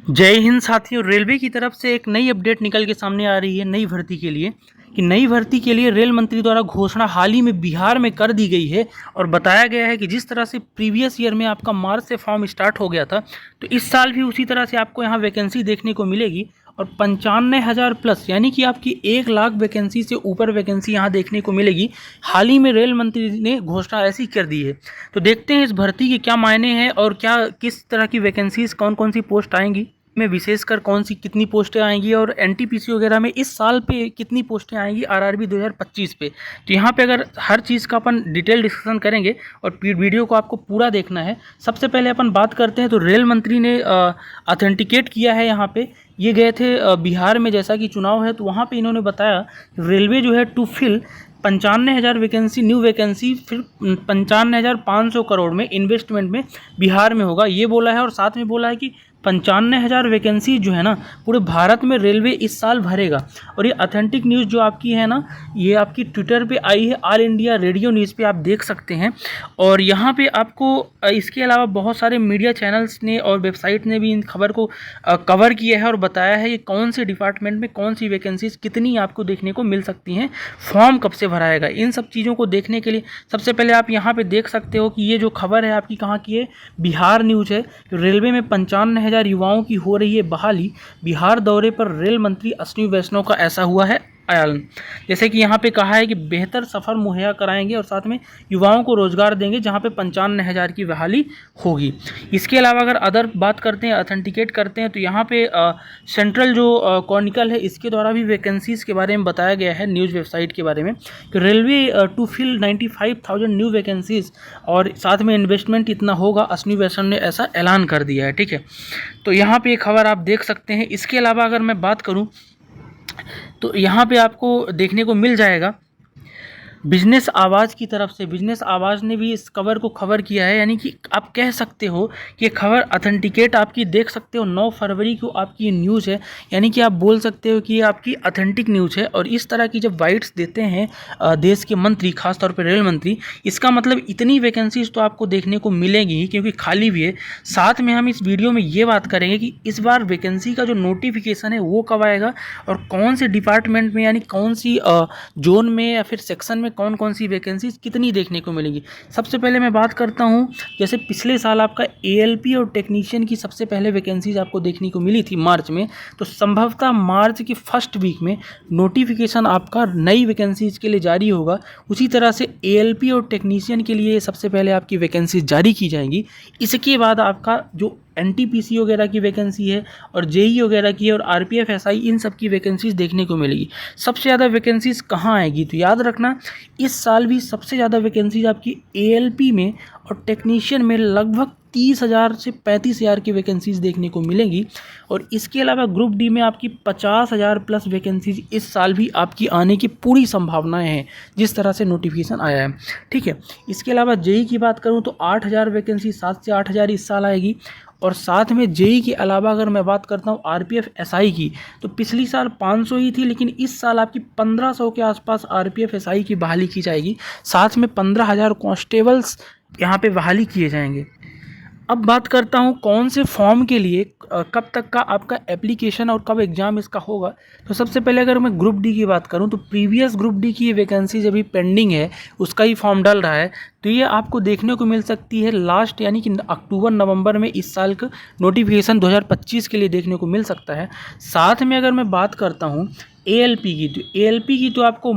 जय हिंद साथियों। रेलवे की तरफ से एक नई अपडेट निकल के सामने आ रही है नई भर्ती के लिए कि नई भर्ती के लिए रेल मंत्री द्वारा घोषणा हाल ही में बिहार में कर दी गई है। और बताया गया है कि जिस तरह से प्रीवियस ईयर में आपका मार्च से फॉर्म स्टार्ट हो गया था, तो इस साल भी उसी तरह से आपको यहाँ वैकेंसी देखने को मिलेगी। और 95,000 प्लस यानी कि आपकी 1 लाख वैकेंसी से ऊपर वैकेंसी यहाँ देखने को मिलेगी। हाल ही में रेल मंत्री ने घोषणा ऐसी कर दी है। तो देखते हैं इस भर्ती के क्या मायने हैं और क्या किस तरह की वैकेंसीज कौन कौन सी पोस्ट आएंगी, में विशेषकर कौन सी कितनी पोस्टें आएंगी और एनटीपीसी वगैरह में इस साल पे कितनी पोस्टें आएंगी आरआरबी 2025 पे। तो यहाँ पे अगर हर चीज़ का अपन डिटेल डिस्कशन करेंगे और वीडियो को आपको पूरा देखना है। सबसे पहले अपन बात करते हैं तो रेल मंत्री ने ऑथेंटिकेट किया है। यहाँ पे ये गए थे बिहार में, जैसा कि चुनाव है तो वहाँ पे इन्होंने बताया रेलवे जो है to fill 95,000 vacancy, new vacancy फिर 95,500 करोड़ में इन्वेस्टमेंट में बिहार में होगा, ये बोला है। और साथ में बोला है कि 95,000 वैकेंसी जो है ना पूरे भारत में रेलवे इस साल भरेगा। और ये ऑथेंटिक न्यूज़ जो आपकी है ना, ये आपकी ट्विटर पे आई है, ऑल इंडिया रेडियो न्यूज़ पे आप देख सकते हैं। और यहाँ पे आपको इसके अलावा बहुत सारे मीडिया चैनल्स ने और वेबसाइट ने भी इन खबर को कवर किया है और बताया है कि कौन से डिपार्टमेंट में कौन सी वैकेंसीज कितनी आपको देखने को मिल सकती हैं, फॉर्म कब से भराएगा। इन सब चीज़ों को देखने के लिए सबसे पहले आप यहाँ पे देख सकते हो कि ये जो खबर है आपकी कहाँ की है, बिहार न्यूज़ है। रेलवे में 95,000 युवाओं की हो रही है बहाली, बिहार दौरे पर रेल मंत्री अश्विनी वैष्णव का ऐसा हुआ है ऐलान। जैसे कि यहाँ पे कहा है कि बेहतर सफ़र मुहैया कराएंगे और साथ में युवाओं को रोजगार देंगे, जहाँ पे 95,000 की बहाली होगी। इसके अलावा अगर अदर बात करते हैं, ऑथेंटिकेट करते हैं, तो यहाँ पे सेंट्रल जो क्रॉनिकल है इसके द्वारा भी वैकेंसीज़ के बारे में बताया गया है न्यूज़ वेबसाइट के बारे में कि railway to fill 95,000 new vacancies और साथ में इन्वेस्टमेंट इतना होगा, अश्विनी वैष्णव ने ऐसा ऐलान कर दिया है। ठीक है, तो यहाँ पे एक खबर आप देख सकते हैं। इसके अलावा अगर मैं बात करूँ तो यहाँ पे आपको देखने को मिल जाएगा बिजनेस आवाज़ की तरफ से, बिजनेस आवाज़ ने भी इस खबर को खबर किया है। यानी कि आप कह सकते हो कि ये खबर ऑथेंटिकेट आपकी देख सकते हो 9 फरवरी को आपकी ये न्यूज़ है। यानी कि आप बोल सकते हो कि ये आपकी ऑथेंटिक न्यूज़ है। और इस तरह की जब बाइट्स देते हैं देश के मंत्री, खासतौर पर रेल मंत्री, इसका मतलब इतनी वैकेंसीज तो आपको देखने को मिलेगी ही, क्योंकि खाली भी है। साथ में हम इस वीडियो में ये बात करेंगे कि इस बार वैकेंसी का जो नोटिफिकेशन है वो कब आएगा और कौन से डिपार्टमेंट में यानी कौन सी जोन में या फिर सेक्शन में कौन कौन सी वैकेंसीज कितनी देखने को मिलेगी। सबसे पहले मैं बात करता हूं, जैसे पिछले साल आपका एएलपी और टेक्नीशियन की सबसे पहले वैकेंसीज आपको देखने को मिली थी मार्च में, तो संभवतः मार्च की फर्स्ट वीक में नोटिफिकेशन आपका नई वैकेंसीज के लिए जारी होगा। उसी तरह से एएलपी और टेक्नीशियन के लिए सबसे पहले आपकी वैकेंसीज जारी की जाएंगी। इसके बाद आपका जो एनटीपीसी वगैरह की वैकेंसी है और जेई वगैरह की और आरपीएफ एसआई, इन सब की वैकेंसीज देखने को मिलेगी। सबसे ज़्यादा वैकेंसीज कहाँ आएगी, तो याद रखना इस साल भी सबसे ज़्यादा वैकेंसीज आपकी एएलपी में और टेक्नीशियन में लगभग 30,000 से 35,000 की वैकेंसीज देखने को मिलेंगी। और इसके अलावा ग्रुप डी में आपकी 50,000 प्लस वैकेंसीज इस साल भी आपकी आने की पूरी संभावनाएं हैं, जिस तरह से नोटिफिकेशन आया है। ठीक है, इसके अलावा जेई की बात करूं तो 8,000 वैकेंसी, 7 से 8,000 इस साल आएगी। और साथ में जेई के अलावा अगर मैं बात करता हूँ आरपीएफ एसआई की, तो पिछली साल 500 ही थी, लेकिन इस साल आपकी 1500 के आसपास आरपीएफ एसआई की बहाली की जाएगी। साथ में 15,000 कांस्टेबल्स यहाँ पे बहाली किए जाएंगे। अब बात करता हूँ कौन से फॉर्म के लिए कब तक का आपका एप्लीकेशन और कब एग्ज़ाम इसका होगा। तो सबसे पहले अगर मैं ग्रुप डी की बात करूँ तो प्रीवियस ग्रुप डी की वैकेंसी अभी पेंडिंग है, उसका ही फॉर्म डल रहा है। तो ये आपको देखने को मिल सकती है लास्ट यानी कि अक्टूबर नवंबर में इस साल का नोटिफिकेशन 2025 के लिए देखने को मिल सकता है। साथ में अगर मैं बात करता हूँ एएलपी की, तो एएलपी की तो आपको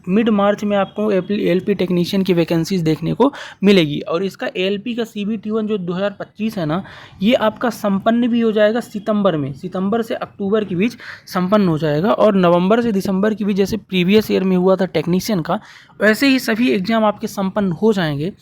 मिड मार्च में आपको एएलपी टेक्नीशियन की वैकेंसीज देखने को मिलेगी। और इसका एएलपी का CBT1 जो 2025 है ना, ये आपका संपन्न भी हो जाएगा सितंबर में, सितंबर से अक्टूबर के बीच संपन्न हो जाएगा। और नवंबर से दिसंबर के बीच जैसे प्रीवियस ईयर में हुआ था टेक्नीशियन का, वैसे ही सभी एग्जाम आपके संपन्न हो जाएंगे।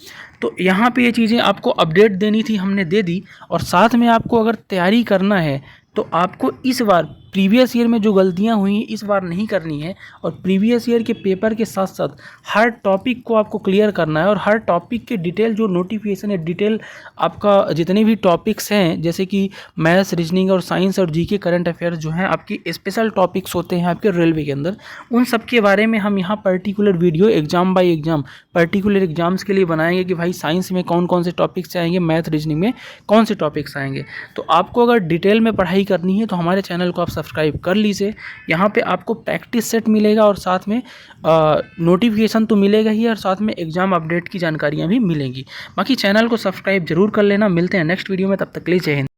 तो यहाँ पे ये चीज़ें आपको अपडेट देनी थी, हमने दे दी। और साथ में आपको अगर तैयारी करना है तो आपको इस बार प्रीवियस ईयर में जो गलतियां हुई इस बार नहीं करनी है। और प्रीवियस ईयर के पेपर के साथ साथ हर टॉपिक को आपको क्लियर करना है और हर टॉपिक के डिटेल जो नोटिफिकेशन है, डिटेल आपका जितने भी टॉपिक्स हैं, जैसे कि मैथ्स, रीजनिंग और साइंस और जीके करंट अफेयर्स जो हैं आपकी स्पेशल टॉपिक्स होते हैं आपके रेलवे के अंदर, उन सब के बारे में हम यहाँ particular video exam by exam particular exams के लिए बनाएंगे कि भाई साइंस में कौन कौन से टॉपिक्स आएंगे, मैथ रीजनिंग में कौन से टॉपिक्स आएंगे। तो आपको अगर डिटेल में पढ़ाई करनी है तो हमारे चैनल को आप सब्सक्राइब कर लीजिए। यहाँ पे आपको प्रैक्टिस सेट मिलेगा और साथ में नोटिफिकेशन तो मिलेगा ही, और साथ में एग्जाम अपडेट की जानकारियाँ भी मिलेंगी। बाकी चैनल को सब्सक्राइब जरूर कर लेना। मिलते हैं नेक्स्ट वीडियो में, तब तक के लिए जय हिंद।